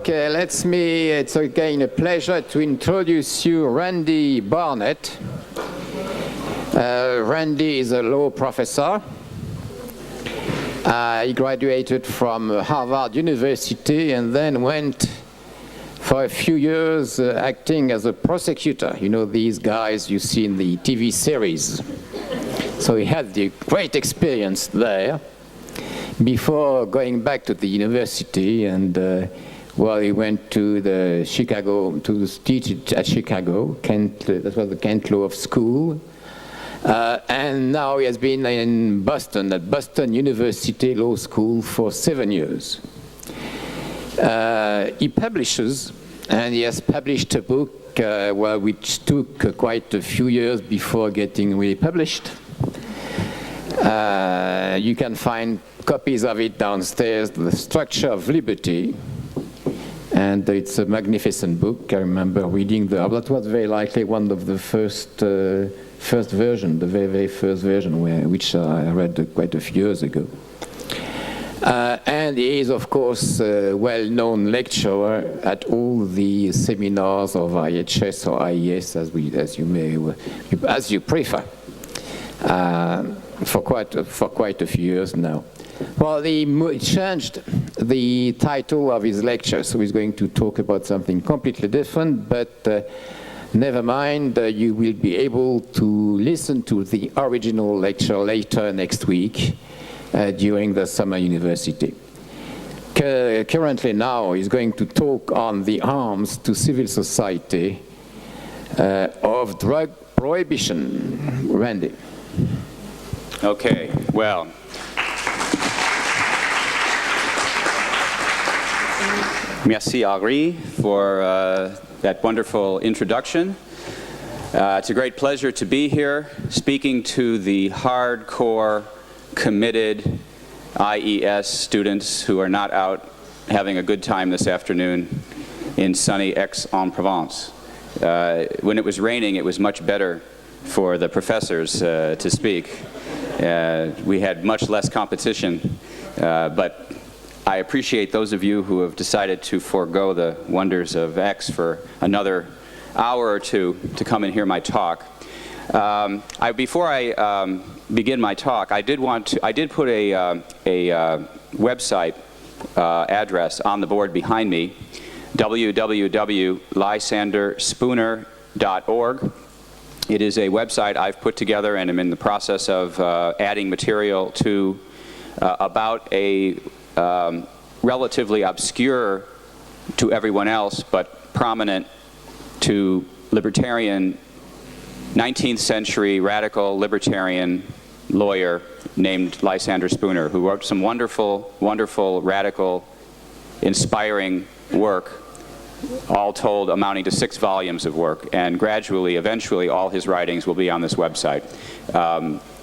Okay, it's again a pleasure to introduce you Randy Barnett. Randy is a law professor. He graduated from Harvard University and then went for a few years acting as a prosecutor. You know, these guys you see in the TV series. So he had the great experience there before going back to the university, and he went to the Chicago, to teach at Chicago, Kent, that was the Kent Law School. And now he has been in Boston, at Boston University Law School for 7 years. He publishes, and he has published a book which took quite a few years before getting really published. You can find copies of it downstairs, The Structure of Liberty. And it's a magnificent book. I remember reading that was very likely one of the first version, the very first version, which I read quite a few years ago. And he is, of course, a well-known lecturer at all the seminars of IHS or IES, as you prefer, for quite a few years now. Well, he changed the title of his lecture, so he's going to talk about something completely different, but never mind, you will be able to listen to the original lecture later next week during the summer university. Currently now, he's going to talk on the harms to civil society of drug prohibition. Randy. Okay, well. Merci, Henri, for that wonderful introduction. It's a great pleasure to be here speaking to the hardcore, committed IES students who are not out having a good time this afternoon in sunny Aix-en-Provence. When it was raining, it was much better for the professors to speak. We had much less competition, but I appreciate those of you who have decided to forego the wonders of X for another hour or two to come and hear my talk. Before I begin my talk, I did put a website address on the board behind me, www.lysanderspooner.org. It is a website I've put together and am in the process of adding material to about a relatively obscure to everyone else, but prominent to libertarian 19th century radical libertarian lawyer named Lysander Spooner, who wrote some wonderful, wonderful, radical, inspiring work, all told amounting to 6 volumes of work, and gradually, eventually, all his writings will be on this website.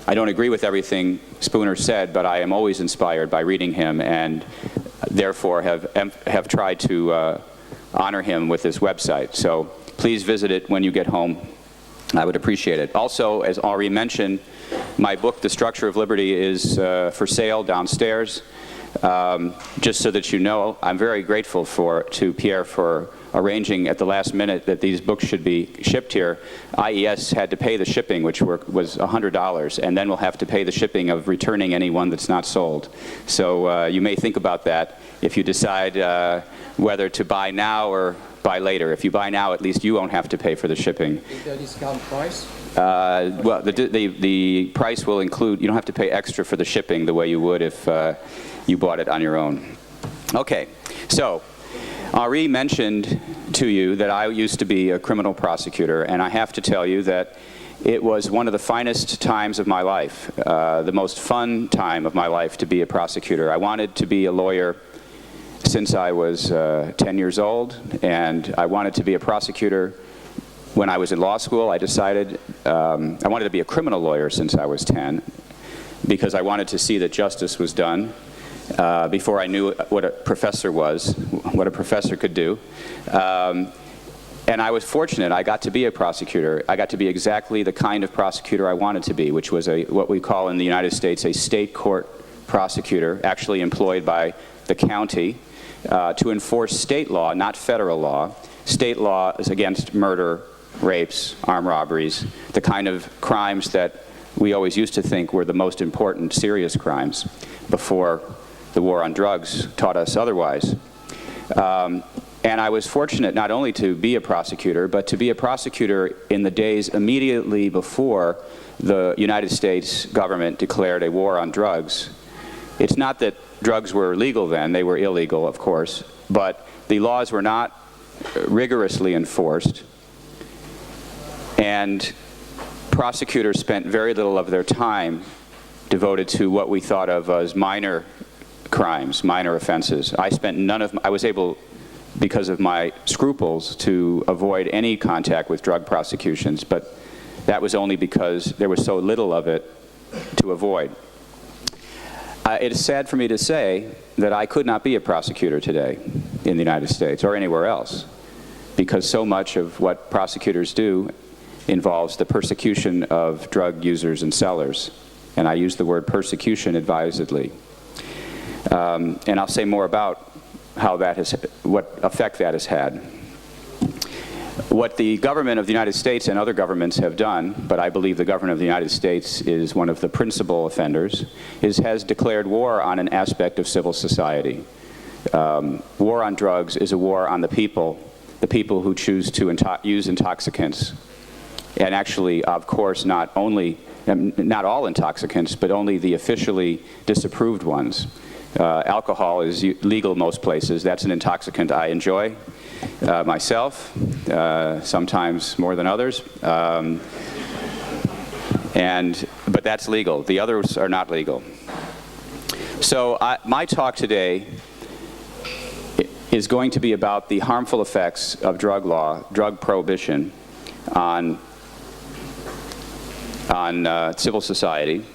I don't agree with everything Spooner said, but I am always inspired by reading him, and therefore have tried to honor him with this website. So please visit it when you get home. I would appreciate it. Also, as Henri mentioned, my book, The Structure of Liberty, is for sale downstairs. Just so that you know, I'm very grateful to Pierre for arranging at the last minute that these books should be shipped here. IES had to pay the shipping, which was $100, and then we'll have to pay the shipping of returning any one that's not sold. So you may think about that if you decide whether to buy now or buy later. If you buy now, at least you won't have to pay for the shipping. Is there a discount price? Well, the price will include, you don't have to pay extra for the shipping the way you would if you bought it on your own. Okay, so Henri mentioned to you that I used to be a criminal prosecutor, and I have to tell you that it was one of the finest times of my life, the most fun time of my life to be a prosecutor. I wanted to be a lawyer since I was 10 years old, and I wanted to be a prosecutor when I was in law school. I decided I wanted to be a criminal lawyer since I was 10, because I wanted to see that justice was done before I knew what a professor was, what a professor could do. And I was fortunate. I got to be a prosecutor. I got to be exactly the kind of prosecutor I wanted to be, which was what we call in the United States a state court prosecutor, actually employed by the county to enforce state law, not federal law. State law is against murder, rapes, armed robberies, the kind of crimes that we always used to think were the most important serious crimes before the war on drugs taught us otherwise. And I was fortunate not only to be a prosecutor, but to be a prosecutor in the days immediately before the United States government declared a war on drugs. It's not that drugs were legal then, they were illegal, of course, but the laws were not rigorously enforced, and prosecutors spent very little of their time devoted to what we thought of as minor crimes, minor offenses. I was able, because of my scruples, to avoid any contact with drug prosecutions, but that was only because there was so little of it to avoid. It is sad for me to say that I could not be a prosecutor today in the United States or anywhere else, because so much of what prosecutors do involves the persecution of drug users and sellers. And I use the word persecution advisedly. And I'll say more about how that what effect that has had. What the government of the United States and other governments have done, but I believe the government of the United States is one of the principal offenders, has declared war on an aspect of civil society. War on drugs is a war on the people who choose to use intoxicants. And actually, of course, not all intoxicants, but only the officially disapproved ones. Alcohol is legal most places. That's an intoxicant I enjoy myself, sometimes more than others. But that's legal. The others are not legal. So my talk today is going to be about the harmful effects of drug law, drug prohibition, on civil society.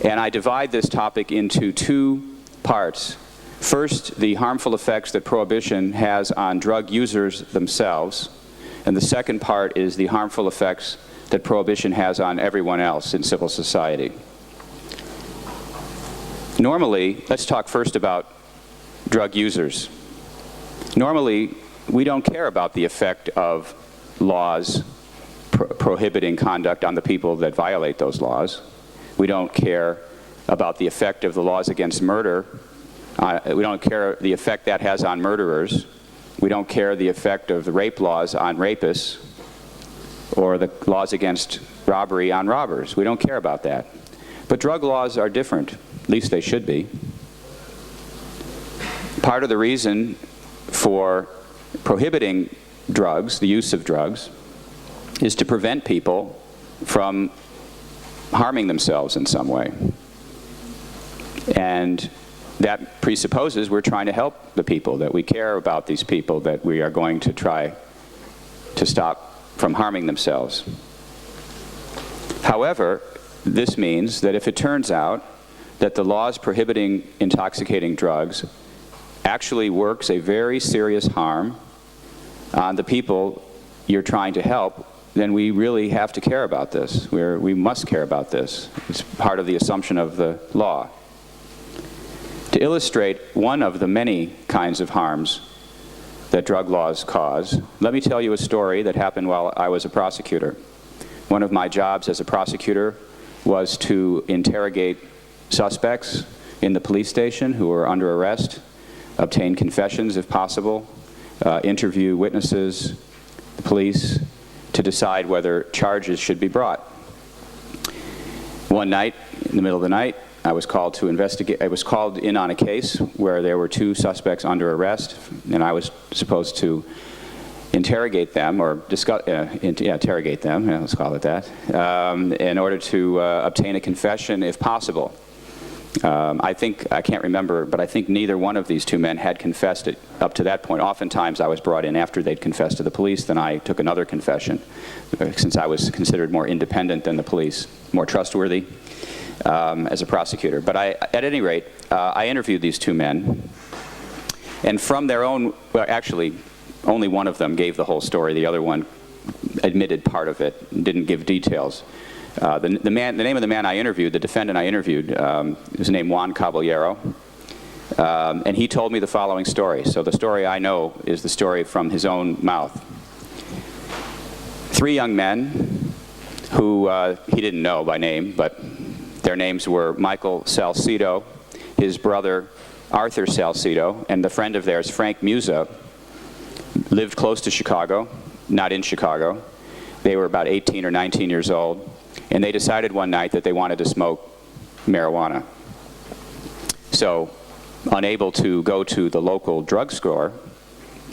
And I divide this topic into two parts. First, the harmful effects that prohibition has on drug users themselves. And the second part is the harmful effects that prohibition has on everyone else in civil society. Normally, let's talk first about drug users. Normally, we don't care about the effect of laws prohibiting conduct on the people that violate those laws. We don't care about the effect of the laws against murder. We don't care the effect that has on murderers. We don't care the effect of the rape laws on rapists or the laws against robbery on robbers. We don't care about that. But drug laws are different. At least they should be. Part of the reason for prohibiting drugs, the use of drugs, is to prevent people from harming themselves in some way. And that presupposes we're trying to help the people, that we care about these people, that we are going to try to stop from harming themselves. However, this means that if it turns out that the laws prohibiting intoxicating drugs actually works a very serious harm on the people you're trying to help, then we really have to care about this. We must care about this. It's part of the assumption of the law. To illustrate one of the many kinds of harms that drug laws cause, let me tell you a story that happened while I was a prosecutor. One of my jobs as a prosecutor was to interrogate suspects in the police station who were under arrest, obtain confessions if possible, interview witnesses, the police, to decide whether charges should be brought. One night, in the middle of the night, I was called to investigate. I was called in on a case where there were two suspects under arrest, and I was supposed to interrogate them, or interrogate them, let's call it that, in order to obtain a confession if possible. I can't remember, but I think neither one of these two men had confessed it up to that point. Oftentimes I was brought in after they'd confessed to the police, then I took another confession, since I was considered more independent than the police, more trustworthy as a prosecutor. But at any rate, I interviewed these two men, and from their own, well, actually, only one of them gave the whole story. The other one admitted part of it and didn't give details. The name of the man I interviewed, the defendant I interviewed, was named Juan Caballero. And he told me the following story. So the story I know is the story from his own mouth. 3 young men who he didn't know by name, but their names were Michael Salcedo, his brother Arthur Salcedo, and the friend of theirs, Frank Musa, lived close to Chicago, not in Chicago. They were about 18 or 19 years old, and they decided one night that they wanted to smoke marijuana. So, unable to go to the local drugstore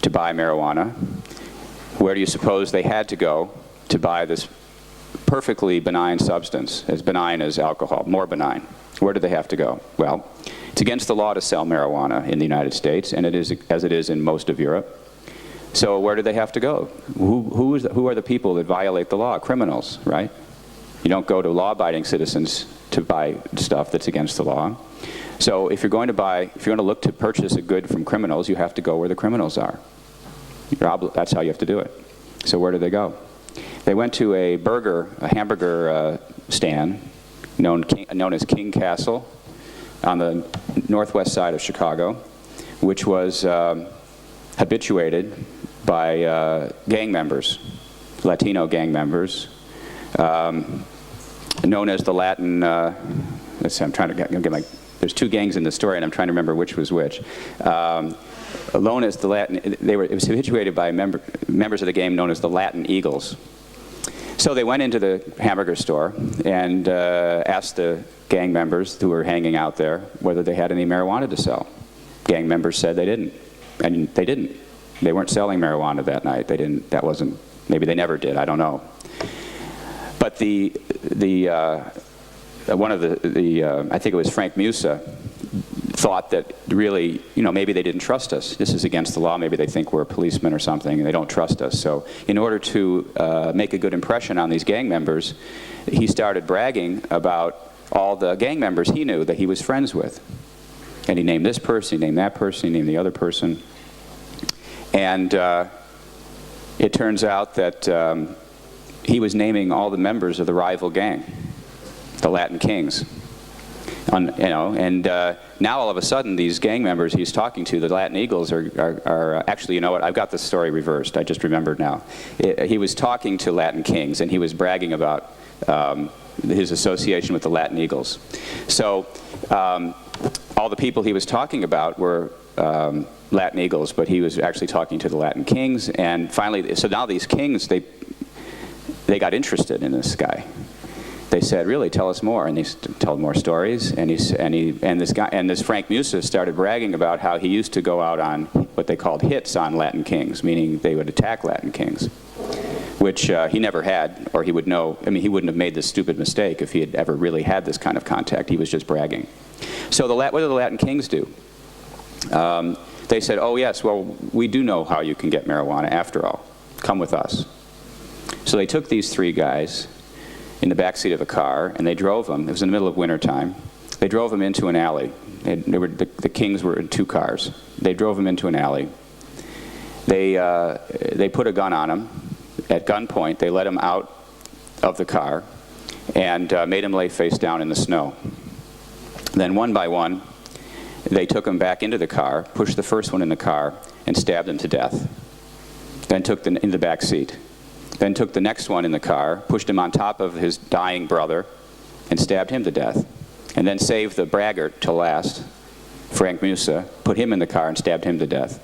to buy marijuana, where do you suppose they had to go to buy this perfectly benign substance, as benign as alcohol, more benign? Where do they have to go? Well, it's against the law to sell marijuana in the United States, and it is as it is in most of Europe. So where do they have to go? Who are the people that violate the law? Criminals, right? You don't go to law-abiding citizens to buy stuff that's against the law. So if you're going to look to purchase a good from criminals, you have to go where the criminals are. That's how you have to do it. So where do they go? They went to a hamburger stand known as King Castle on the northwest side of Chicago, which was habituated by gang members, Latino gang members, known as the Latin, let's see, I'm trying to get my, there's 2 gangs in the story and I'm trying to remember which was which. Known as the Latin, it was habituated by members of the gang known as the Latin Eagles. So they went into the hamburger store and asked the gang members who were hanging out there whether they had any marijuana to sell. Gang members said they didn't, and they didn't. They weren't selling marijuana that night. They didn't. That wasn't. Maybe they never did. I don't know. But one of the I think it was Frank Musa, thought that really, maybe they didn't trust us. This is against the law. Maybe they think we're policemen or something, and they don't trust us. So in order to make a good impression on these gang members, he started bragging about all the gang members he knew that he was friends with. And he named this person, he named that person, he named the other person. And it turns out that he was naming all the members of the rival gang, the Latin Kings. Now all of a sudden these gang members he's talking to, the Latin Eagles, are actually, you know what, I've got the story reversed, I just remembered now. He was talking to Latin Kings and he was bragging about his association with the Latin Eagles. So all the people he was talking about were Latin Eagles, but he was actually talking to the Latin Kings, and finally, so now these kings, they got interested in this guy. They said, "Really, tell us more," and he told more stories. And this Frank Musa started bragging about how he used to go out on what they called hits on Latin kings, meaning they would attack Latin kings, which he never had, or he would know. I mean, he wouldn't have made this stupid mistake if he had ever really had this kind of contact. He was just bragging. So what do the Latin kings do? They said, "Oh yes, well we do know how you can get marijuana after all. Come with us." So they took these 3 guys in the back seat of a car, and they drove them. It was in the middle of winter time. They drove them into an alley. The kings were in 2 cars. They drove them into an alley. They put a gun on him. At gunpoint, they let him out of the car and made him lay face down in the snow. Then one by one, they took him back into the car, pushed the first one in the car, and stabbed him to death. Then took in the back seat. Then took the next one in the car, pushed him on top of his dying brother, and stabbed him to death. And then saved the braggart till last, Frank Musa, put him in the car and stabbed him to death.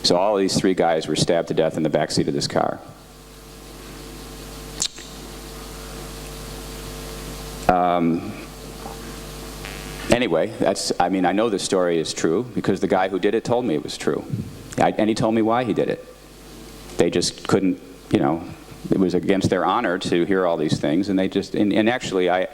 So all of these 3 guys were stabbed to death in the back seat of this car. Anyway, I know this story is true because the guy who did it told me it was true. And he told me why he did it. They just couldn't, it was against their honor to hear all these things, and they just, and actually I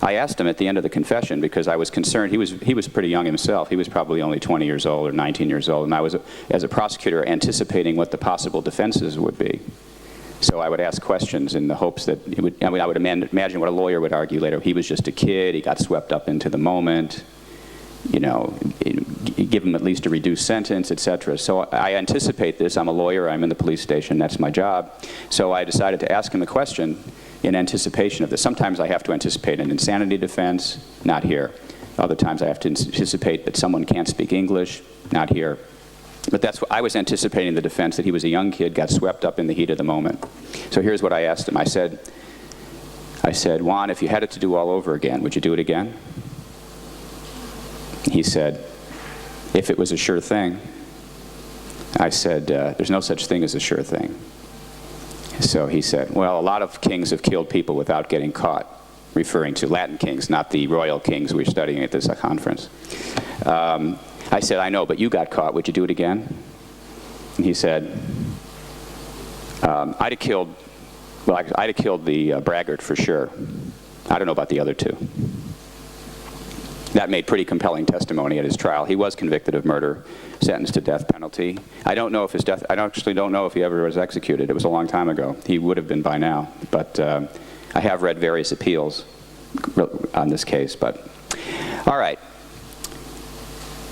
asked him at the end of the confession because I was concerned. He was pretty young himself. He was probably only 20 years old or 19 years old, and I was, as a prosecutor, anticipating what the possible defenses would be. So I would ask questions in the hopes that I would imagine what a lawyer would argue later. He was just a kid, he got swept up into the moment, give him at least a reduced sentence, etc. So I anticipate this. I'm a lawyer, I'm in the police station, that's my job. So I decided to ask him a question in anticipation of this. Sometimes I have to anticipate an insanity defense, not here. Other times I have to anticipate that someone can't speak English, not here. But that's what I was anticipating, the defense, that he was a young kid, got swept up in the heat of the moment. So here's what I asked him. I said, Juan, if you had it to do all over again, would you do it again? He said, if it was a sure thing. I said, there's no such thing as a sure thing. So he said, well, a lot of kings have killed people without getting caught, referring to Latin kings, not the royal kings we're studying at this conference. I said, I know, but you got caught. Would you do it again? And he said, I'd have killed the braggart for sure. I don't know about the other two. That made pretty compelling testimony at his trial. He was convicted of murder, sentenced to death penalty. I actually don't know if he ever was executed. It was a long time ago. He would have been by now. But I have read various appeals on this case. But all right.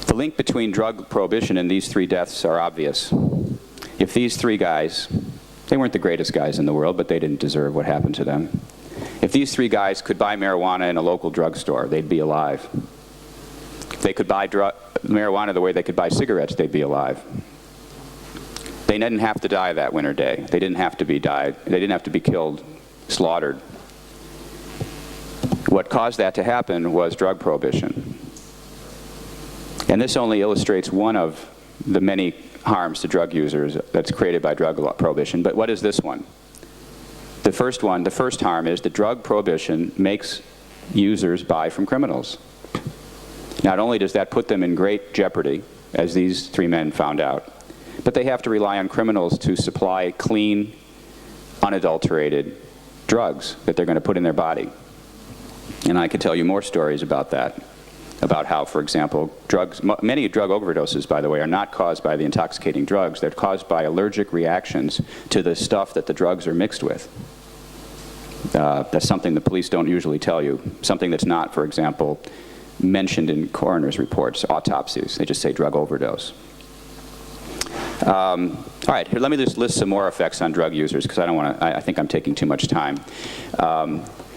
The link between drug prohibition and these three deaths are obvious. If these three guys, they weren't the greatest guys in the world, but they didn't deserve what happened to them. If these three guys could buy marijuana in a local drugstore, they'd be alive. If they could buy marijuana the way they could buy cigarettes, they'd be alive. They didn't have to die that winter day. They didn't have to be died. They didn't have to be killed, slaughtered. What caused that to happen was drug prohibition. And this only illustrates one of the many harms to drug users that's created by drug prohibition. But what is this one? The first harm is that drug prohibition makes users buy from criminals. Not only does that put them in great jeopardy, as these three men found out, but they have to rely on criminals to supply clean, unadulterated drugs that they're going to put in their body. And I could tell you more stories about that, about how, for example, many drug overdoses, by the way, are not caused by the intoxicating drugs. They're caused by allergic reactions to the stuff that the drugs are mixed with. That's something the police don't usually tell you. Something that's not, for example, mentioned in coroner's reports, autopsies. They just say drug overdose. All right, here, let me just list some more effects on drug users, because I think I'm taking too much time.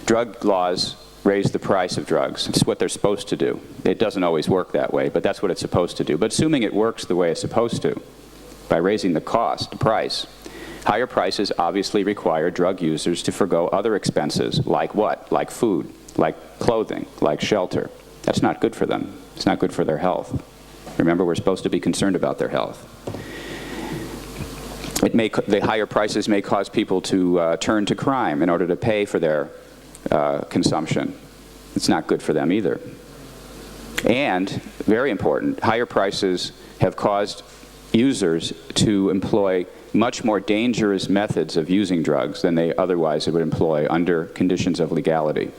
Drug laws raise the price of drugs. It's what they're supposed to do. It doesn't always work that way, but that's what it's supposed to do. But assuming it works the way it's supposed to, by raising the cost, the price, higher prices obviously require drug users to forgo other expenses, like what? Like food, like clothing, like shelter. That's not good for them. It's not good for their health. Remember, we're supposed to be concerned about their health. The higher prices may cause people to turn to crime in order to pay for their consumption. It's not good for them either. And, very important, higher prices have caused users to employ much more dangerous methods of using drugs than they otherwise would employ under conditions of legality.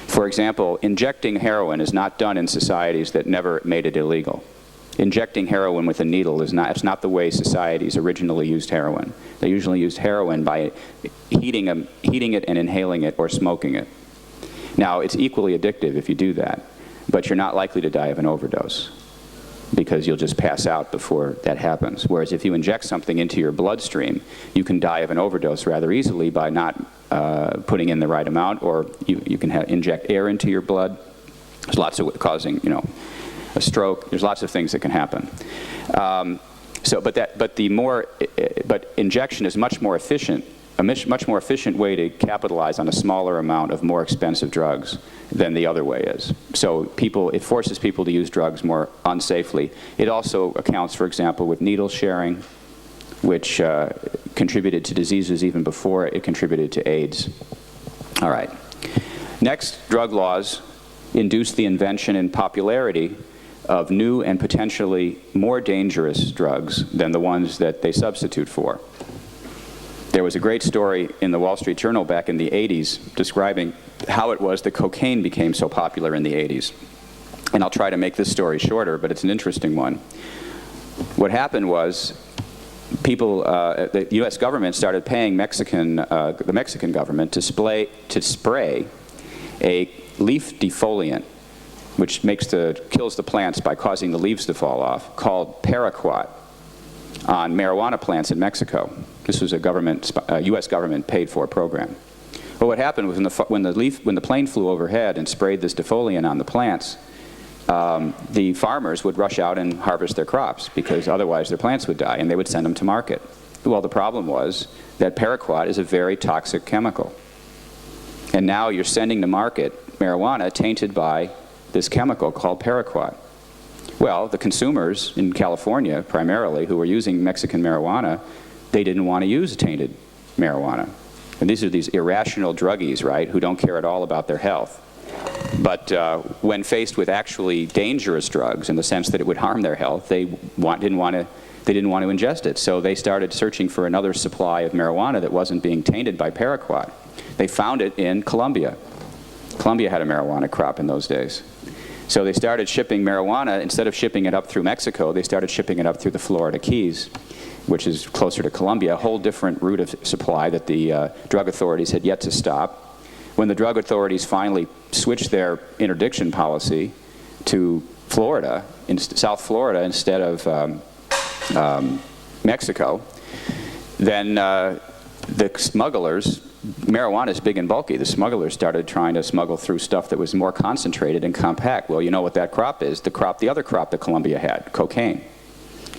For example, injecting heroin is not done in societies that never made it illegal. Injecting heroin with a needle it's not the way societies originally used heroin. They usually used heroin by heating it and inhaling it or smoking it. Now, it's equally addictive if you do that, but you're not likely to die of an overdose because you'll just pass out before that happens. Whereas if you inject something into your bloodstream, you can die of an overdose rather easily by not putting in the right amount, or you can inject air into your blood. There's lots of causing, a stroke. There's lots of things that can happen. But injection is much more efficient, a much more efficient way to capitalize on a smaller amount of more expensive drugs than the other way is. So it forces people to use drugs more unsafely. It also accounts, for example, with needle sharing, which contributed to diseases even before it contributed to AIDS. All right. Next, drug laws induce the invention and popularity of new and potentially more dangerous drugs than the ones that they substitute for. There was a great story in the Wall Street Journal back in the 80s describing how it was that cocaine became so popular in the 80s. And I'll try to make this story shorter, but it's an interesting one. What happened was the U.S. government started paying the Mexican government to spray a leaf defoliant, which kills the plants by causing the leaves to fall off, called paraquat, on marijuana plants in Mexico. This was a U.S. government paid-for program. But what happened was when the plane flew overhead and sprayed this defoliant on the plants, the farmers would rush out and harvest their crops because otherwise their plants would die, and they would send them to market. Well, the problem was that paraquat is a very toxic chemical. And now you're sending to market marijuana tainted by this chemical called paraquat. Well, the consumers in California, primarily, who were using Mexican marijuana, they didn't want to use tainted marijuana. And these are these irrational druggies, right, who don't care at all about their health. But when faced with actually dangerous drugs, in the sense that it would harm their health, they didn't want to ingest it. So they started searching for another supply of marijuana that wasn't being tainted by paraquat. They found it in Colombia. Colombia had a marijuana crop in those days. So they started shipping marijuana. Instead of shipping it up through Mexico, they started shipping it up through the Florida Keys, which is closer to Colombia, a whole different route of supply that the drug authorities had yet to stop. When the drug authorities finally switched their interdiction policy to Florida, in South Florida, instead of Mexico, then the smugglers, marijuana is big and bulky, the smugglers started trying to smuggle through stuff that was more concentrated and compact. Well, you know what that crop is? The other crop that Colombia had, cocaine.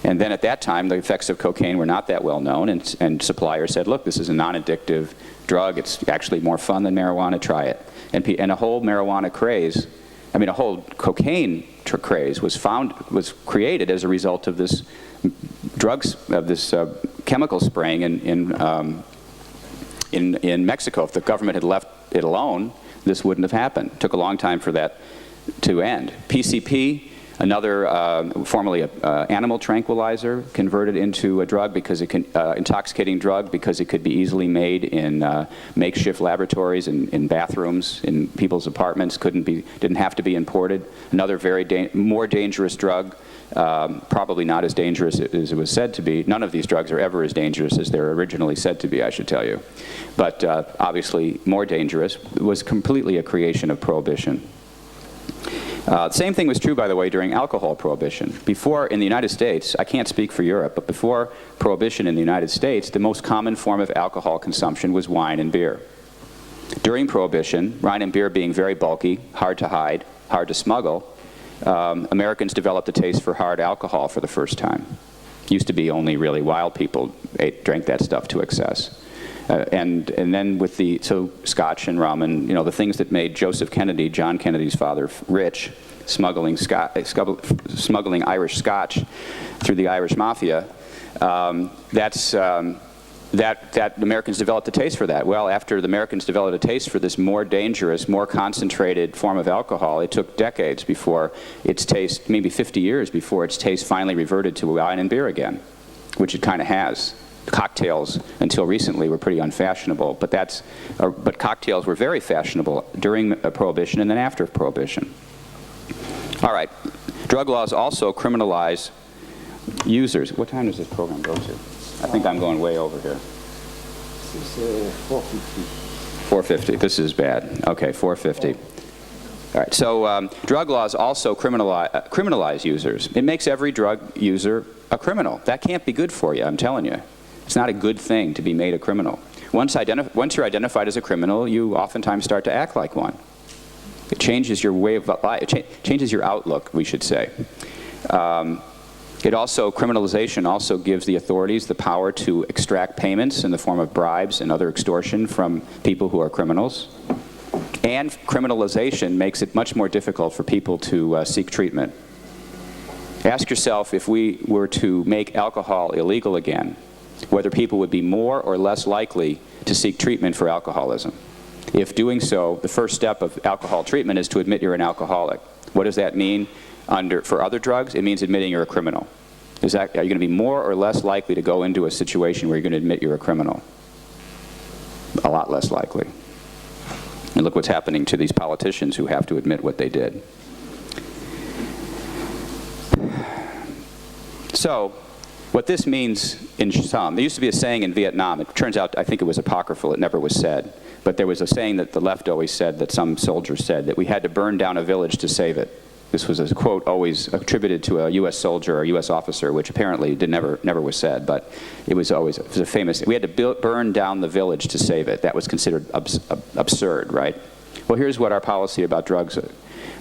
And then at that time, the effects of cocaine were not that well known, and suppliers said, look, this is a non-addictive drug, it's actually more fun than marijuana, try it. And a whole marijuana craze, I mean a whole cocaine craze was created as a result of this chemical spraying in Mexico. If the government had left it alone, this wouldn't have happened. It took a long time for that to end. PCP, another formerly an animal tranquilizer, converted into a drug because it can intoxicating drug because it could be easily made in makeshift laboratories, in bathrooms, in people's apartments. Didn't have to be imported. Another very more dangerous drug. Probably not as dangerous as it was said to be. None of these drugs are ever as dangerous as they're originally said to be, I should tell you. But obviously more dangerous. It was completely a creation of Prohibition. The same thing was true, by the way, during alcohol prohibition. Before, in the United States, I can't speak for Europe, but before Prohibition in the United States, the most common form of alcohol consumption was wine and beer. During Prohibition, wine and beer being very bulky, hard to hide, hard to smuggle, Americans developed a taste for hard alcohol for the first time. Used to be only really wild people drank that stuff to excess. And then so Scotch and rum and the things that made Joseph Kennedy, John Kennedy's father, rich, smuggling Irish Scotch through the Irish Mafia. That Americans developed a taste for that. Well, after the Americans developed a taste for this more dangerous, more concentrated form of alcohol, it took decades before its taste, maybe 50 years before its taste finally reverted to wine and beer again, which it kind of has. Cocktails, until recently, were pretty unfashionable, but cocktails were very fashionable during Prohibition and then after Prohibition. All right, drug laws also criminalize users. What time does this program go to? I think I'm going way over here. This is 4:50. 4:50. This is bad. Okay, 4:50. All right. So drug laws also criminalize users. It makes every drug user a criminal. That can't be good for you. I'm telling you. It's not a good thing to be made a criminal. Once you're identified as a criminal, you oftentimes start to act like one. It changes your way of life. It changes your outlook, we should say. Criminalization also gives the authorities the power to extract payments in the form of bribes and other extortion from people who are criminals. And criminalization makes it much more difficult for people to seek treatment. Ask yourself, if we were to make alcohol illegal again, whether people would be more or less likely to seek treatment for alcoholism. If doing so, the first step of alcohol treatment is to admit you're an alcoholic. What does that mean for other drugs? It means admitting you're a criminal. Are you going to be more or less likely to go into a situation where you're going to admit you're a criminal? A lot less likely. And look what's happening to these politicians who have to admit what they did. So, what this means in sum, there used to be a saying in Vietnam, it turns out, I think it was apocryphal, it never was said, but there was a saying that the left always said, that some soldiers said, that we had to burn down a village to save it. This was a quote always attributed to a U.S. soldier or U.S. officer, which apparently never was said, but it was a famous, we had to burn down the village to save it. That was considered absurd, right? Well, here's what our policy about drugs is.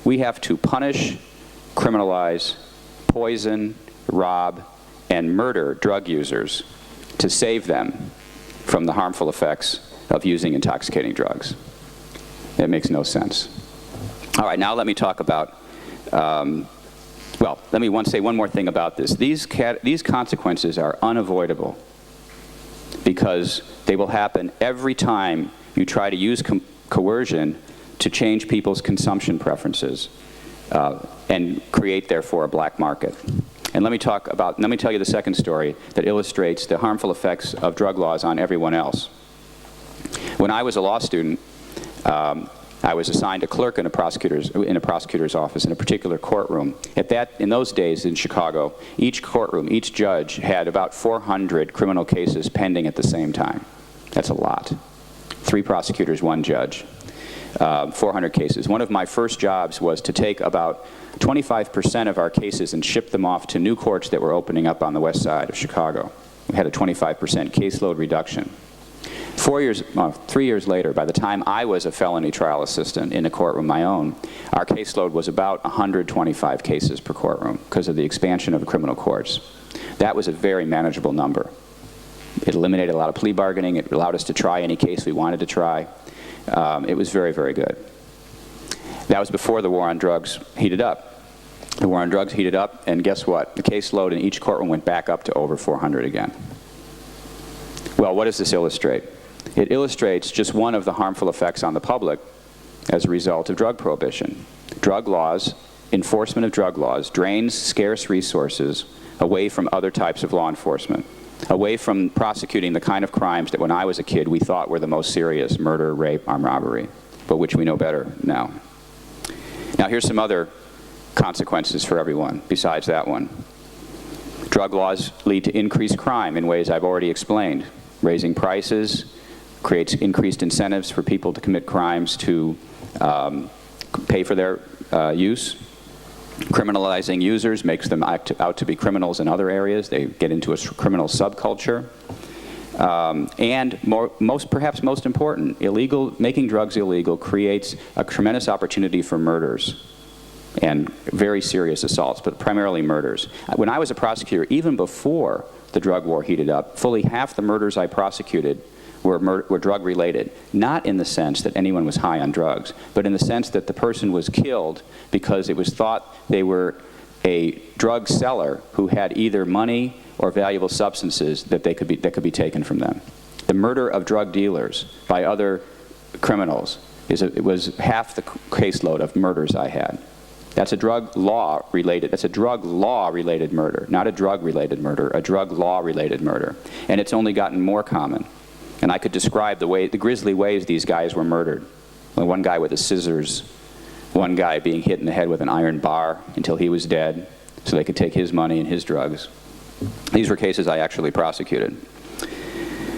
We have to punish criminalize, poison, rob, and murder drug users to save them from the harmful effects of using intoxicating drugs. It makes no sense. All right, now let me talk about, well, let me say one more thing about this. These consequences are unavoidable because they will happen every time you try to use coercion to change people's consumption preferences and create, therefore, a black market. And let me tell you the second story that illustrates the harmful effects of drug laws on everyone else. When I was a law student, I was assigned a clerk in a prosecutor's office in a particular courtroom. In those days in Chicago, each courtroom, each judge had about 400 criminal cases pending at the same time. That's a lot. 3 prosecutors, 1 judge. 400 cases. One of my first jobs was to take about 25% of our cases and ship them off to new courts that were opening up on the west side of Chicago. We had a 25% caseload reduction. 3 years later, by the time I was a felony trial assistant in a courtroom my own, our caseload was about 125 cases per courtroom because of the expansion of the criminal courts. That was a very manageable number. It eliminated a lot of plea bargaining. It allowed us to try any case we wanted to try. It was very, very good. That was before the war on drugs heated up. The war on drugs heated up, and guess what? The caseload in each courtroom went back up to over 400 again. Well, what does this illustrate? It illustrates just one of the harmful effects on the public as a result of drug prohibition. Drug laws, enforcement of drug laws, drains scarce resources away from other types of law enforcement, away from prosecuting the kind of crimes that when I was a kid we thought were the most serious: murder, rape, armed robbery, but which we know better now. Now here's some other consequences for everyone besides that one. Drug laws lead to increased crime in ways I've already explained. Raising prices creates increased incentives for people to commit crimes to pay for their use. Criminalizing users makes them out to be criminals in other areas. They get into a criminal subculture. And perhaps most important, making drugs illegal creates a tremendous opportunity for murders and very serious assaults, but primarily murders. When I was a prosecutor, even before the drug war heated up, fully half the murders I prosecuted were drug-related, not in the sense that anyone was high on drugs, but in the sense that the person was killed because it was thought they were a drug seller who had either money or valuable substances that could be taken from them. The murder of drug dealers by other criminals was half the caseload of murders I had. That's a drug law related murder, not a drug related murder, a drug law related murder. And it's only gotten more common. And I could describe the grisly ways these guys were murdered. One guy with the scissors, one guy being hit in the head with an iron bar until he was dead so they could take his money and his drugs. These were cases I actually prosecuted.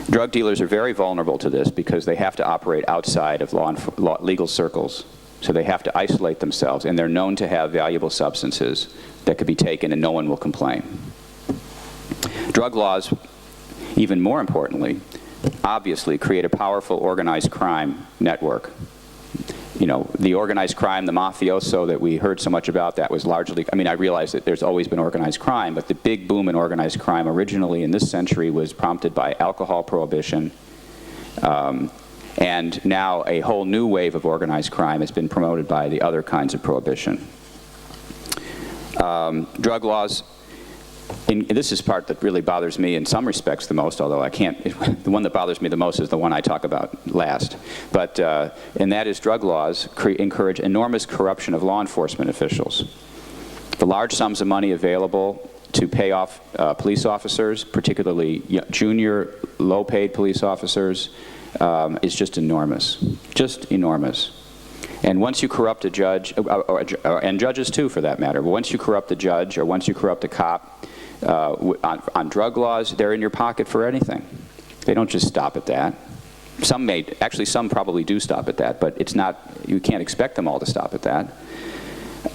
Drug dealers are very vulnerable to this because they have to operate outside of legal circles. So they have to isolate themselves, and they're known to have valuable substances that could be taken and no one will complain. Drug laws, even more importantly, obviously create a powerful organized crime network. You know, the organized crime, the mafioso that we heard so much about, that was largely, I mean, I realize that there's always been organized crime, but the big boom in organized crime originally in this century was prompted by alcohol prohibition. And now a whole new wave of organized crime has been promoted by the other kinds of prohibition. Drug laws, this is part that really bothers me in some respects the most, although I can't, the one that bothers me the most is the one I talk about last. But, and that is drug laws encourage enormous corruption of law enforcement officials. The large sums of money available to pay off police officers, particularly junior, low-paid police officers, is just enormous, just enormous. And once you corrupt a judge, and judges too for that matter, but once you corrupt a judge or once you corrupt a cop on drug laws, they're in your pocket for anything. They don't just stop at that. Some probably do stop at that, but it's not, you can't expect them all to stop at that.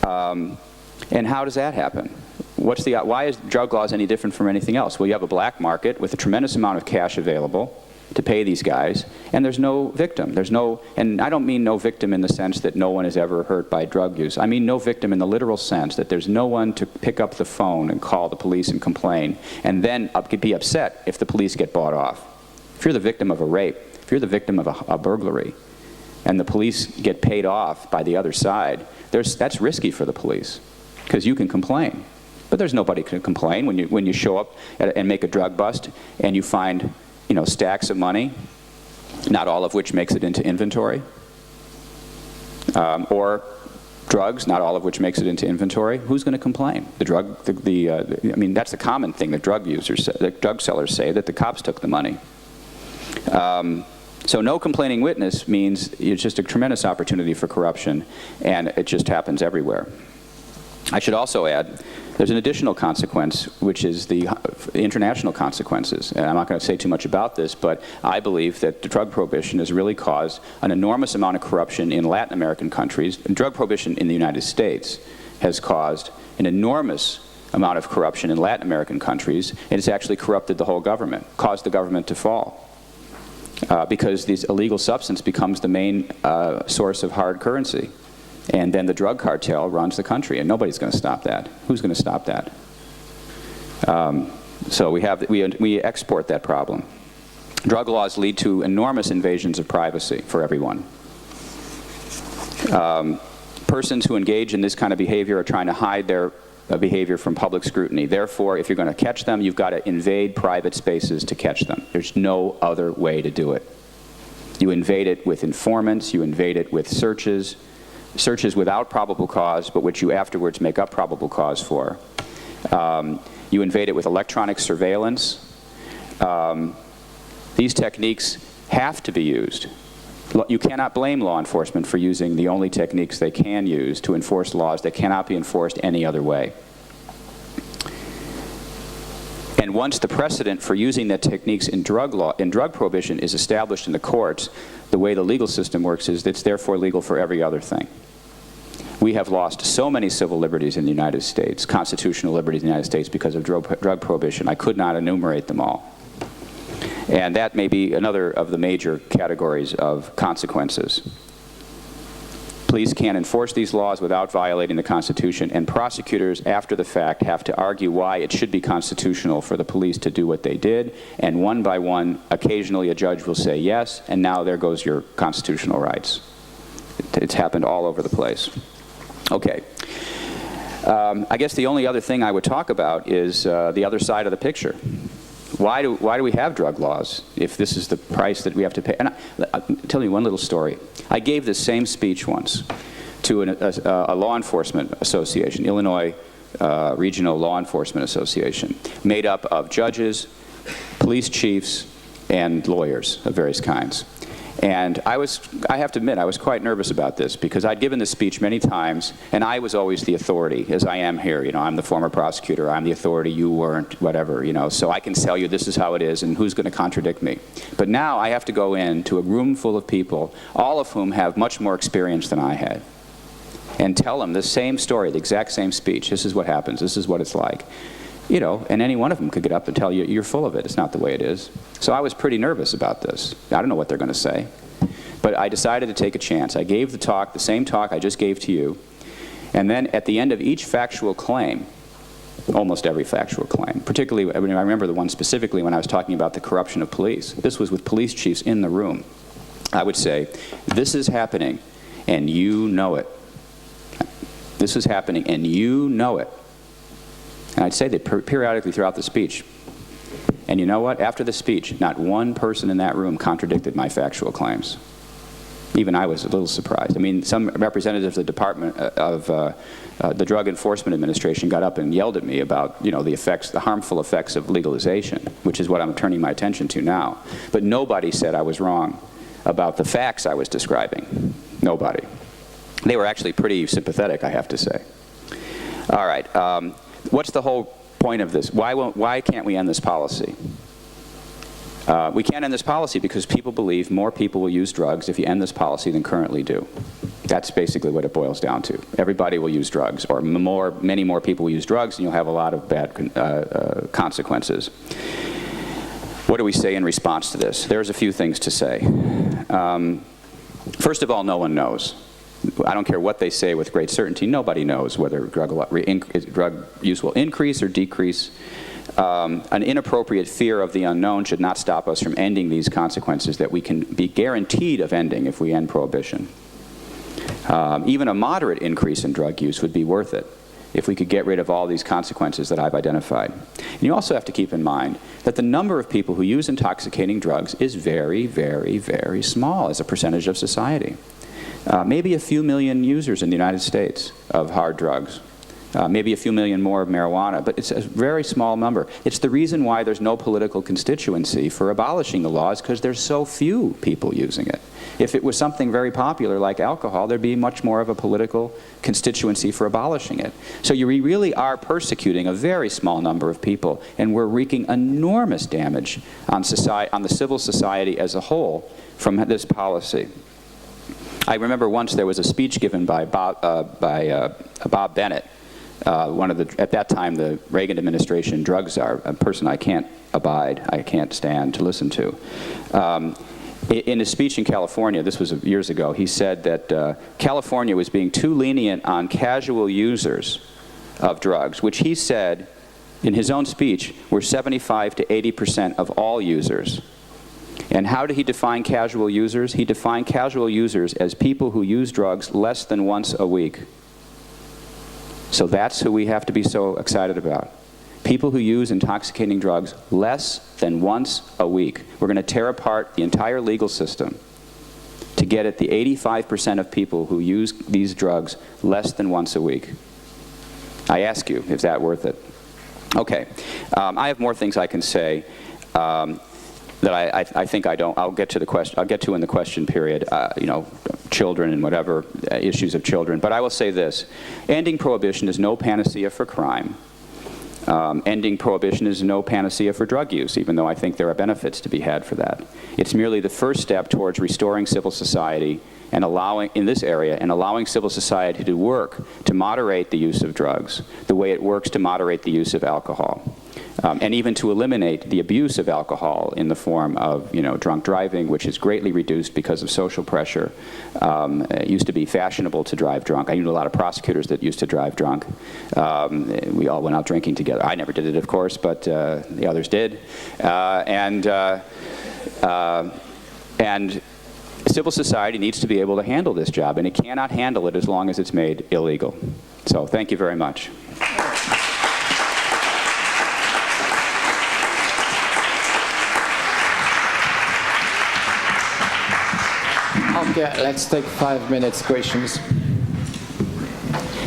And how does that happen? Why is drug laws any different from anything else? Well, you have a black market with a tremendous amount of cash available. to pay these guys, and there's no victim. There's no, and I don't mean no victim in the sense that no one is ever hurt by drug use. I mean no victim in the literal sense that there's no one to pick up the phone and call the police and complain, and then be upset if the police get bought off. If you're the victim of a rape, if you're the victim of a burglary, and the police get paid off by the other side, that's risky for the police, because you can complain. But there's nobody can complain when you show up and make a drug bust and you find, you know, stacks of money, not all of which makes it into inventory, or drugs, not all of which makes it into inventory. Who's going to complain? I mean, that's the common thing that drug sellers say, that the cops took the money. So no complaining witness means it's just a tremendous opportunity for corruption, and it just happens everywhere. I should also add, there's an additional consequence, which is the international consequences. And I'm not going to say too much about this, but I believe that the drug prohibition has really caused an enormous amount of corruption in Latin American countries. And drug prohibition in the United States has caused an enormous amount of corruption in Latin American countries, and it's actually corrupted the whole government, caused the government to fall. Because this illegal substance becomes the main source of hard currency. And then the drug cartel runs the country, and nobody's going to stop that. Who's going to stop that? So we export that problem. Drug laws lead to enormous invasions of privacy for everyone. Persons who engage in this kind of behavior are trying to hide their behavior from public scrutiny. Therefore, if you're going to catch them, you've got to invade private spaces to catch them. There's no other way to do it. You invade it with informants, you invade it with searches without probable cause, but which you afterwards make up probable cause for. You invade it with electronic surveillance. These techniques have to be used. You cannot blame law enforcement for using the only techniques they can use to enforce laws that cannot be enforced any other way. And once the precedent for using the techniques in drug prohibition is established in the courts, the way the legal system works is it's therefore legal for every other thing. We have lost so many civil liberties in the United States, constitutional liberties in the United States, because of drug prohibition. I could not enumerate them all. And that may be another of the major categories of consequences. Police can't enforce these laws without violating the Constitution, and prosecutors, after the fact, have to argue why it should be constitutional for the police to do what they did, and one by one, occasionally a judge will say yes, and now there goes your constitutional rights. It's happened all over the place. Okay. I guess the only other thing I would talk about is the other side of the picture. Why do we have drug laws if this is the price that we have to pay? And I'll tell you one little story. I gave this same speech once to a law enforcement association, Illinois Regional Law Enforcement Association, made up of judges, police chiefs, and lawyers of various kinds. And I have to admit, I was quite nervous about this because I'd given this speech many times, and I was always the authority, as I am here. You know, I'm the former prosecutor, I'm the authority, you weren't, whatever, you know, so I can tell you this is how it is, and who's going to contradict me. But now I have to go into a room full of people, all of whom have much more experience than I had, and tell them the same story, the exact same speech. This is what happens, this is what it's like. You know, and any one of them could get up and tell you, you're full of it, it's not the way it is. So I was pretty nervous about this. I don't know what they're going to say. But I decided to take a chance. I gave the talk, the same talk I just gave to you, and then at the end of each factual claim, almost every factual claim, particularly, I remember the one specifically when I was talking about the corruption of police. This was with police chiefs in the room. I would say, this is happening, and you know it. This is happening, and you know it. And I'd say that periodically throughout the speech. And you know what? After the speech, not one person in that room contradicted my factual claims. Even I was a little surprised. I mean, some representatives of the Department of the Drug Enforcement Administration got up and yelled at me about, you know, the harmful effects of legalization, which is what I'm turning my attention to now. But nobody said I was wrong about the facts I was describing. Nobody. They were actually pretty sympathetic, I have to say. All right. What's the whole point of this? Why can't we end this policy? We can't end this policy because people believe more people will use drugs if you end this policy than currently do. That's basically what it boils down to. Everybody will use drugs, or many more people will use drugs, and you'll have a lot of bad consequences. What do we say in response to this? There's a few things to say. First of all, no one knows. I don't care what they say with great certainty. Nobody knows whether drug use will increase or decrease. An inappropriate fear of the unknown should not stop us from ending these consequences that we can be guaranteed of ending if we end prohibition. Even a moderate increase in drug use would be worth it if we could get rid of all these consequences that I've identified. And you also have to keep in mind that the number of people who use intoxicating drugs is very, very, very small as a percentage of society. Maybe a few million users in the United States of hard drugs. Maybe a few million more of marijuana, but it's a very small number. It's the reason why there's no political constituency for abolishing the laws, because there's so few people using it. If it was something very popular like alcohol, there'd be much more of a political constituency for abolishing it. So you really are persecuting a very small number of people, and we're wreaking enormous damage on society, on the civil society as a whole from this policy. I remember once there was a speech given by Bob Barnett, at that time, the Reagan administration drug czar, a person I can't abide, I can't stand to listen to. In a speech in California, this was years ago, he said that California was being too lenient on casual users of drugs, which he said, in his own speech, were 75 to 80% of all users. And how did he define casual users? He defined casual users as people who use drugs less than once a week. So that's who we have to be so excited about. People who use intoxicating drugs less than once a week. We're going to tear apart the entire legal system to get at the 85% of people who use these drugs less than once a week. I ask you, is that worth it? Okay, I have more things I can say that I think I don't. I'll get to the question. I'll get to in the question period. You know, children and whatever issues of children. But I will say this: ending prohibition is no panacea for crime. Ending prohibition is no panacea for drug use, even though I think there are benefits to be had for that. It's merely the first step towards restoring civil society and allowing, in this area, and allowing civil society to work to moderate the use of drugs the way it works to moderate the use of alcohol. And even to eliminate the abuse of alcohol in the form of, you know, drunk driving, which is greatly reduced because of social pressure. It used to be fashionable to drive drunk. I knew a lot of prosecutors that used to drive drunk. We all went out drinking together. I never did it, of course, but the others did. And civil society needs to be able to handle this job, and it cannot handle it as long as it's made illegal. So thank you very much. Okay, let's take 5 minutes questions.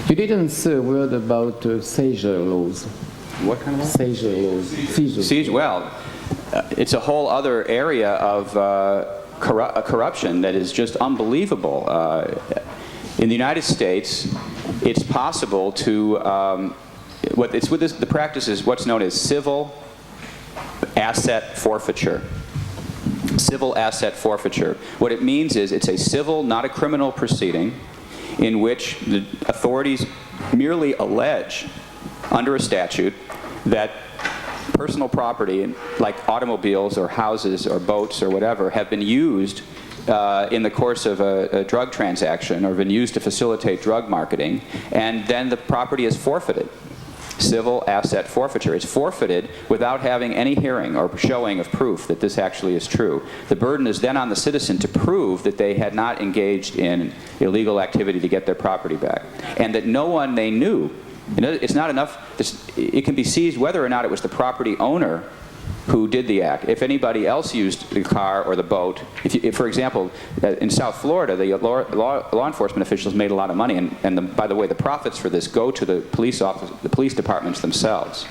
You didn't say a word about seizure laws. What kind of law? Seizure laws. Seizure. Well, it's a whole other area of corruption that is just unbelievable. In the United States, it's possible to, the practice is what's known as civil asset forfeiture. Civil asset forfeiture. What it means is it's a civil, not a criminal proceeding in which the authorities merely allege under a statute that personal property, like automobiles or houses or boats or whatever, have been used in the course of a drug transaction or been used to facilitate drug marketing, and then the property is forfeited. Civil asset forfeiture. It's forfeited without having any hearing or showing of proof that this actually is true. The burden is then on the citizen to prove that they had not engaged in illegal activity to get their property back, and that no one they knew. It's not enough. It can be seized whether or not it was the property owner who did the act. If anybody else used the car or the boat, if for example, in South Florida, the law enforcement officials made a lot of money, and by the way, the profits for this go to the police departments themselves.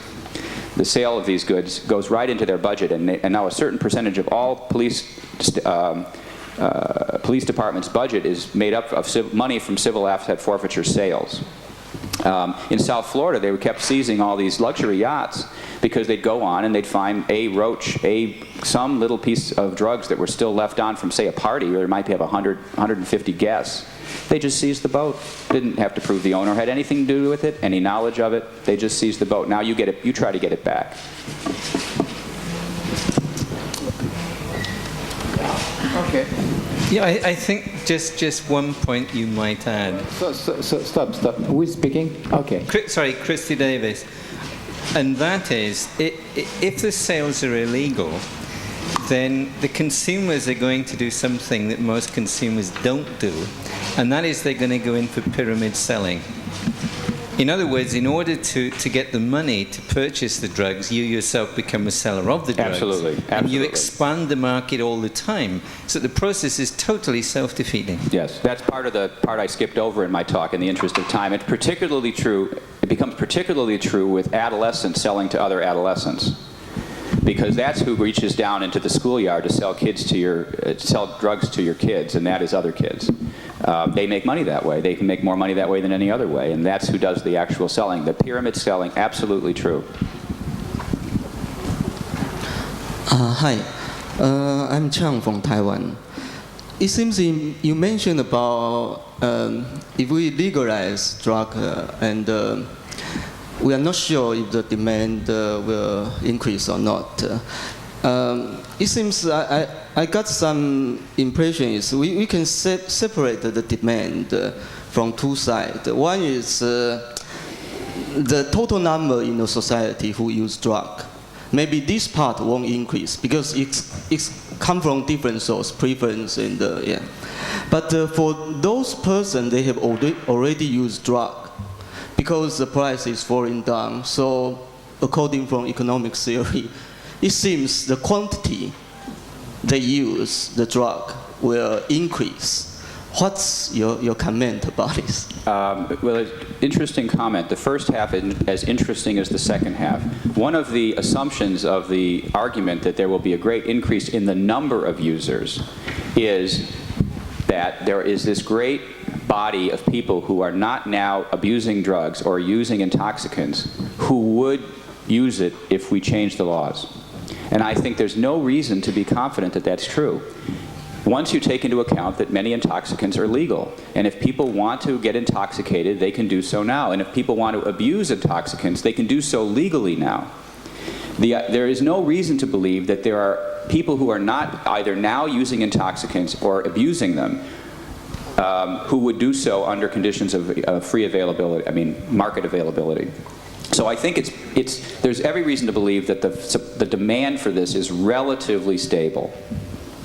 The sale of these goods goes right into their budget, and now a certain percentage of all police departments' budget is made up of money from civil asset forfeiture sales. In South Florida, they kept seizing all these luxury yachts because they'd go on and they'd find a roach, some little piece of drugs that were still left on from, say, a party where there might have 100, 150 guests. They just seized the boat. Didn't have to prove the owner had anything to do with it, any knowledge of it. They just seized the boat. Now you get it. You try to get it back. Okay. Yeah, I think just one point you might add. So, stop. Who is speaking? Okay. Sorry, Christy Davis. And that is, if the sales are illegal, then the consumers are going to do something that most consumers don't do, and that is they're going to go in for pyramid selling. In other words, in order to get the money to purchase the drugs, you yourself become a seller of the drugs. Absolutely. And you expand the market all the time. So the process is totally self-defeating. Yes, that's part of the part I skipped over in my talk in the interest of time. It's particularly true, it becomes particularly true with adolescents selling to other adolescents, because that's who reaches down into the schoolyard to sell drugs to your kids, and that is other kids. They make money that way. They can make more money that way than any other way, and that's who does the actual selling. The pyramid selling, absolutely true. Hi, I'm Chang from Taiwan. It seems you mentioned about if we legalize drug and we are not sure if the demand will increase or not. It seems I got some impression is we can separate the demand from two sides. One is the total number in the society who use drug. Maybe this part won't increase because it's come from different source, preference and yeah. But for those persons, they have already used drug because the price is falling down. So according from economic theory, it seems the quantity they use the drug will increase. What's your comment about this? Well, interesting comment. The first half is as interesting as the second half. One of the assumptions of the argument that there will be a great increase in the number of users is that there is this great body of people who are not now abusing drugs or using intoxicants who would use it if we change the laws. And I think there's no reason to be confident that that's true. Once you take into account that many intoxicants are legal, and if people want to get intoxicated, they can do so now. And if people want to abuse intoxicants, they can do so legally now. There is no reason to believe that there are people who are not either now using intoxicants or abusing them who would do so under conditions of free availability, market availability. So I think there's every reason to believe that the demand for this is relatively stable.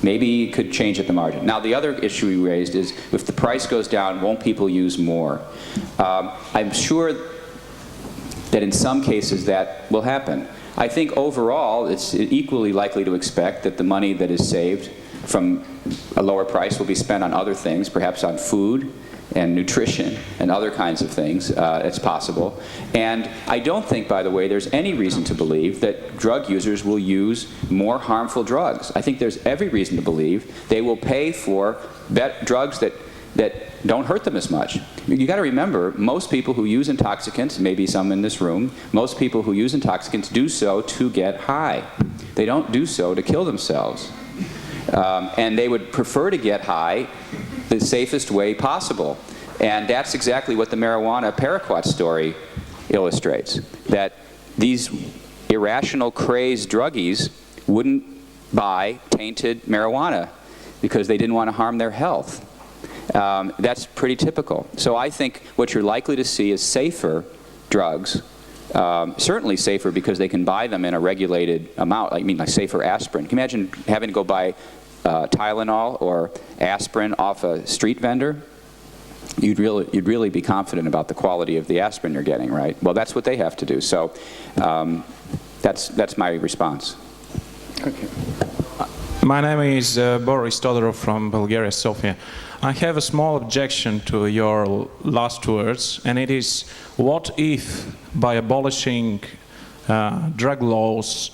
Maybe it could change at the margin. Now, the other issue we raised is if the price goes down, won't people use more? I'm sure that in some cases that will happen. I think overall it's equally likely to expect that the money that is saved from a lower price will be spent on other things, perhaps on food and nutrition and other kinds of things. It's possible. And I don't think, by the way, there's any reason to believe that drug users will use more harmful drugs. I think there's every reason to believe they will pay for drugs that don't hurt them as much. You got to remember, most people who use intoxicants, maybe some in this room, most people who use intoxicants do so to get high. They don't do so to kill themselves. And they would prefer to get high the safest way possible. And that's exactly what the marijuana paraquat story illustrates, that these irrational, crazed druggies wouldn't buy tainted marijuana because they didn't want to harm their health. That's pretty typical. So I think what you're likely to see is safer drugs, certainly safer because they can buy them in a regulated amount, like safer aspirin. Can you imagine having to go buy Tylenol or aspirin off a street vendor? You'd really be confident about the quality of the aspirin you're getting, right? Well, that's what they have to do. So that's my response. Okay. My name is Boris Todorov from Bulgaria, Sofia. I have a small objection to your last words, and it is, what if by abolishing drug laws,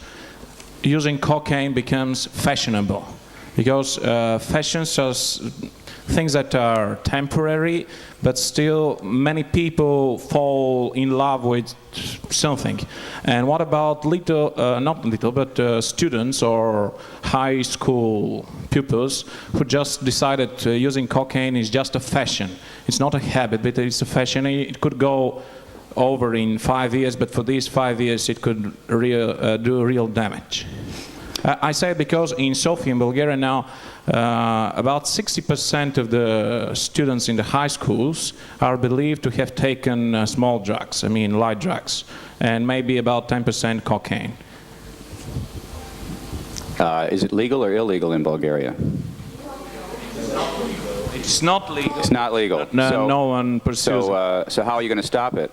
using cocaine becomes fashionable? Because fashions are things that are temporary, but still many people fall in love with something. And what about students or high school pupils who just decided using cocaine is just a fashion? It's not a habit, but it's a fashion. It could go over in 5 years, but for these 5 years it could do real damage. I say because in Sofia, in Bulgaria now, about 60% of the students in the high schools are believed to have taken small drugs, I mean light drugs, and maybe about 10% cocaine. Is it legal or illegal in Bulgaria? It's not legal. It's not legal. No, no one pursues it. So how are you going to stop it?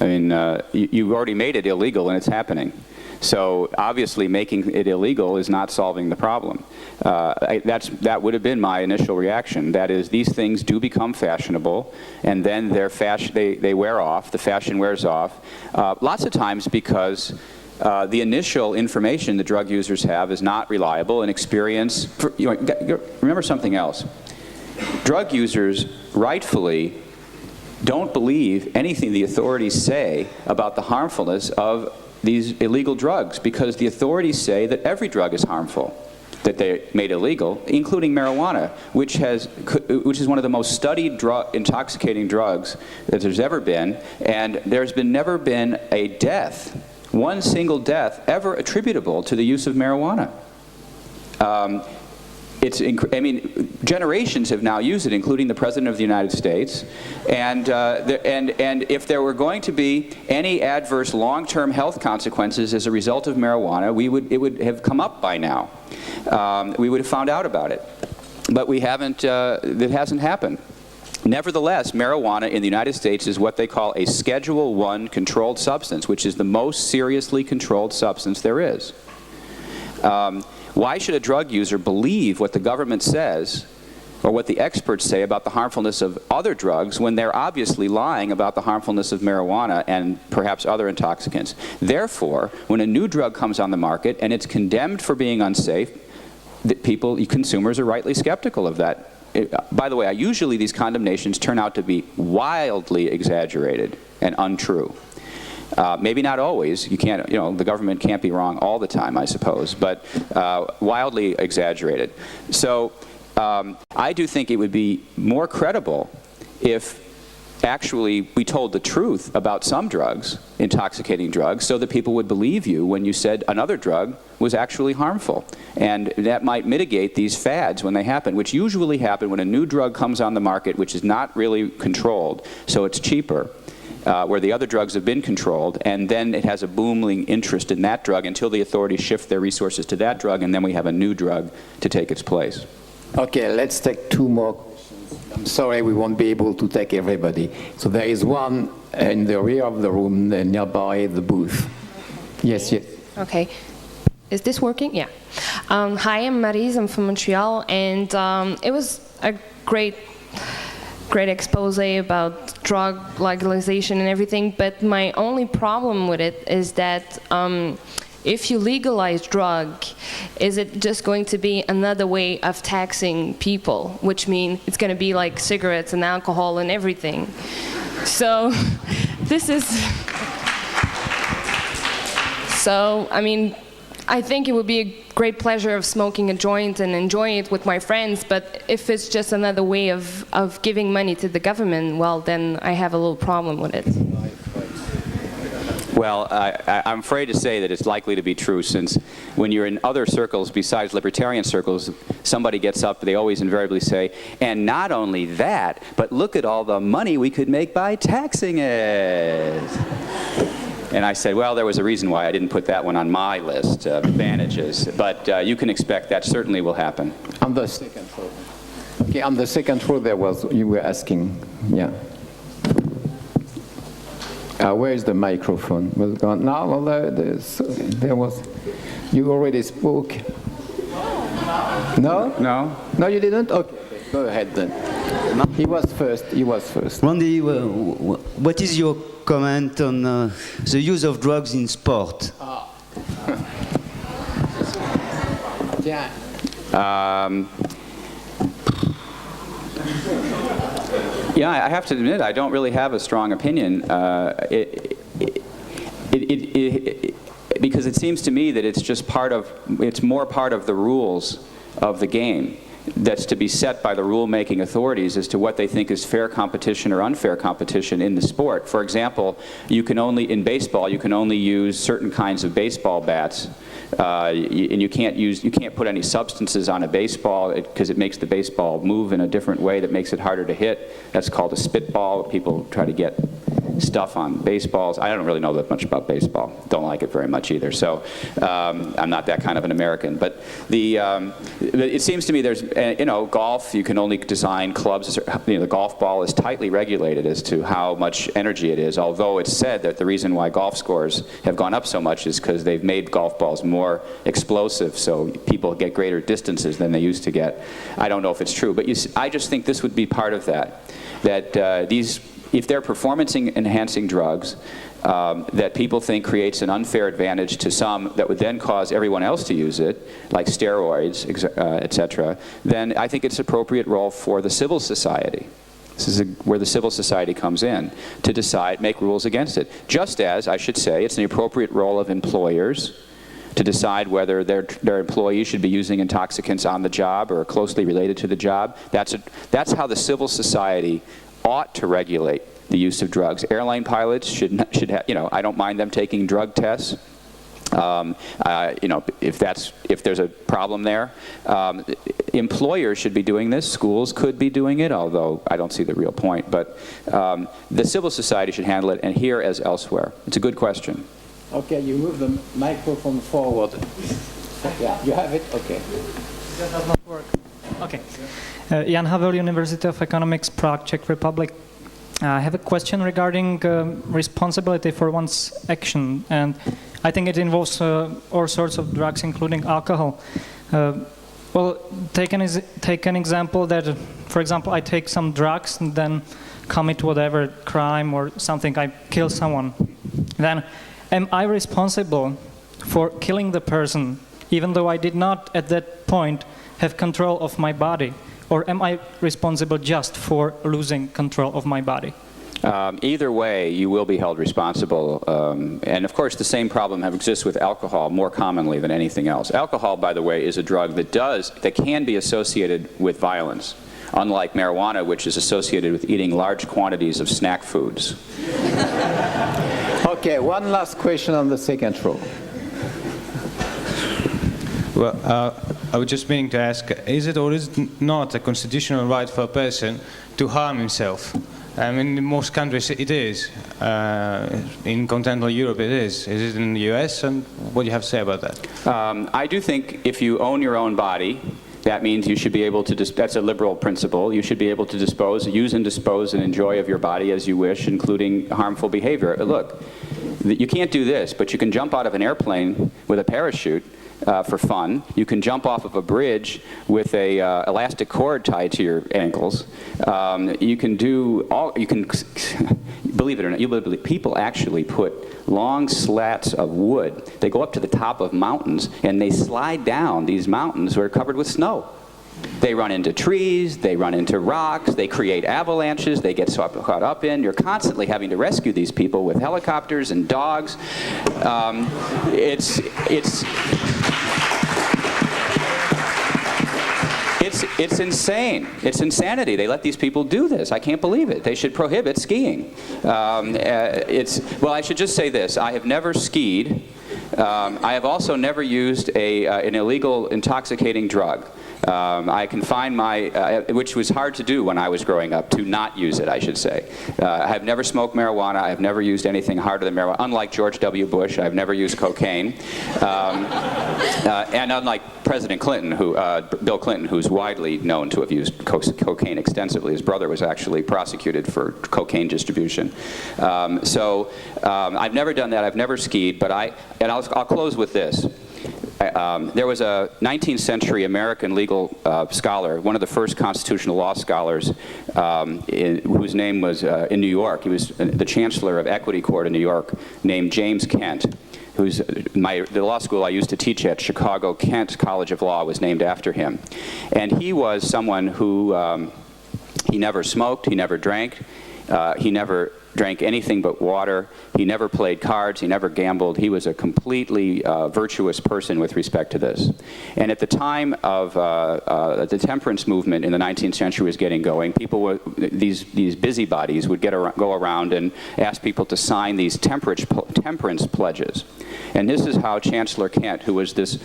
I mean, you've already made it illegal and it's happening. So obviously making it illegal is not solving the problem. That would have been my initial reaction. That is, these things do become fashionable, and then they wear off, the fashion wears off. Lots of times because the initial information the drug users have is not reliable, and experience. Remember something else. Drug users rightfully don't believe anything the authorities say about the harmfulness of these illegal drugs, because the authorities say that every drug is harmful that they made illegal, including marijuana, which is one of the most studied intoxicating drugs that there's ever been, and there's never been a death, one single death, ever attributable to the use of marijuana. I mean, generations have now used it, including the President of the United States. And if there were going to be any adverse long-term health consequences as a result of marijuana, it would have come up by now. We would have found out about it. But we haven't. That hasn't happened. Nevertheless, marijuana in the United States is what they call a Schedule I controlled substance, which is the most seriously controlled substance there is. Why should a drug user believe what the government says or what the experts say about the harmfulness of other drugs when they're obviously lying about the harmfulness of marijuana and perhaps other intoxicants? Therefore, when a new drug comes on the market and it's condemned for being unsafe, consumers are rightly skeptical of that. By the way, usually these condemnations turn out to be wildly exaggerated and untrue. Maybe not always. You can't, the government can't be wrong all the time, I suppose, but wildly exaggerated. So I do think it would be more credible if actually we told the truth about some drugs, intoxicating drugs, so that people would believe you when you said another drug was actually harmful. And that might mitigate these fads when they happen, which usually happen when a new drug comes on the market, which is not really controlled, so it's cheaper. Where the other drugs have been controlled, and then it has a booming interest in that drug until the authorities shift their resources to that drug, and then we have a new drug to take its place. Okay, let's take two more questions. I'm sorry, we won't be able to take everybody. So there is one in the rear of the room, nearby the booth. Yes, yes. Okay. Is this working? Yeah. Hi, I'm Maryse. I'm from Montreal, and it was a great expose about drug legalization and everything, but my only problem with it is that if you legalize drug, is it just going to be another way of taxing people, which means it's going to be like cigarettes and alcohol and everything. So this is... So, I mean, I think it would be a great pleasure of smoking a joint and enjoying it with my friends, but if it's just another way of giving money to the government, well, then I have a little problem with it. Well, I'm afraid to say that it's likely to be true, since when you're in other circles besides libertarian circles, somebody gets up, they always invariably say, and not only that, but look at all the money we could make by taxing it. And I said, well, there was a reason why I didn't put that one on my list of advantages. But you can expect that certainly will happen. On the second row. Okay, on the second row you were asking, yeah. Where is the microphone? Was it gone? No, there was, you already spoke. No? No? No, you didn't? Okay, go ahead then. He was first. Randy, what is your comment on the use of drugs in sport? Yeah. Yeah, I have to admit, I don't really have a strong opinion. Because it seems to me that it's more part of the rules of the game. that's to be set by the rule-making authorities as to what they think is fair competition or unfair competition in the sport. For example, in baseball, you can only use certain kinds of baseball bats, and you can't put any substances on a baseball because it makes the baseball move in a different way that makes it harder to hit. That's called a spitball. People try to get stuff on baseballs. I don't really know that much about baseball. Don't like it very much either. So I'm not that kind of an American. But it seems to me there's, golf, you can only design clubs. The golf ball is tightly regulated as to how much energy it is, although it's said that the reason why golf scores have gone up so much is because they've made golf balls more explosive, so people get greater distances than they used to get. I don't know if it's true, but I just think this would be part of that if they're performance-enhancing drugs that people think creates an unfair advantage to some that would then cause everyone else to use it, like steroids, etc., then I think it's an appropriate role for the civil society. This is where the civil society comes in to decide, make rules against it. Just as, I should say, it's the appropriate role of employers to decide whether their employees should be using intoxicants on the job or closely related to the job. That's how the civil society ought to regulate the use of drugs. Airline pilots should have, I don't mind them taking drug tests. If there's a problem there. Employers should be doing this. Schools could be doing it, although I don't see the real point. But the civil society should handle it, and here as elsewhere. It's a good question. Okay, you move the microphone forward. Yeah, you have it? Okay. That does not work. Okay. Jan Havel, University of Economics, Prague, Czech Republic. I have a question regarding responsibility for one's action, and I think it involves all sorts of drugs, including alcohol. Well, take an example that, for example, I take some drugs and then commit whatever crime or something, I kill someone. Then, am I responsible for killing the person, even though I did not at that point have control of my body? Or am I responsible just for losing control of my body? Either way, you will be held responsible. And of course, the same problem exists with alcohol more commonly than anything else. Alcohol, by the way, is a drug that can be associated with violence, unlike marijuana, which is associated with eating large quantities of snack foods. Okay, one last question on the second row. Well, I was just meaning to ask, is it or is it not a constitutional right for a person to harm himself? I mean, in most countries it is. In continental Europe it is. Is it in the US? And what do you have to say about that? I do think if you own your own body, that means you should be able to, that's a liberal principle, you should be able to use and dispose and enjoy of your body as you wish, including harmful behavior. Look, you can't do this, but you can jump out of an airplane with a parachute for fun. You can jump off of a bridge with a elastic cord tied to your ankles. You can do all, believe it or not, people actually put long slats of wood. They go up to the top of mountains and they slide down these mountains that are covered with snow. They run into trees, they run into rocks, they create avalanches, they get caught up in. You're constantly having to rescue these people with helicopters and dogs. It's insane. It's insanity. They let these people do this. I can't believe it. They should prohibit skiing. Well, I should just say this. I have never skied. I have also never used an illegal intoxicating drug. I can find which was hard to do when I was growing up, to not use it, I should say. I have never smoked marijuana. I have never used anything harder than marijuana. Unlike George W. Bush, I've never used cocaine. And unlike President Clinton, Bill Clinton, who's widely known to have used cocaine extensively. His brother was actually prosecuted for cocaine distribution. I've never done that. I've never skied, but I'll close with this. There was a 19th century American legal scholar, one of the first constitutional law scholars, whose name was in New York. He was the chancellor of Equity Court in New York, named James Kent, who's the law school I used to teach at, Chicago Kent College of Law, was named after him. And he was someone who, he never smoked, he never drank. He never drank anything but water. He never played cards. He never gambled. He was a completely virtuous person with respect to this. And at the time of the temperance movement in the 19th century was getting going, people were, these busybodies would go around and ask people to sign these temperance pledges. And this is how Chancellor Kent, who was this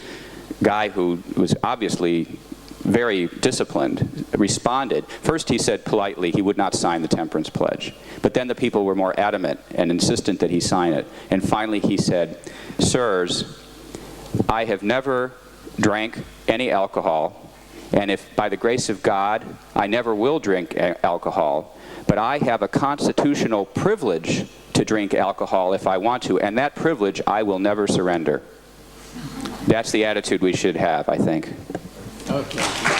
guy who was obviously very disciplined, responded. First he said politely he would not sign the temperance pledge, but then the people were more adamant and insistent that he sign it. And finally he said, "Sirs, I have never drank any alcohol, and if by the grace of God I never will drink alcohol, but I have a constitutional privilege to drink alcohol if I want to, and that privilege I will never surrender." That's the attitude we should have, I think. Okay.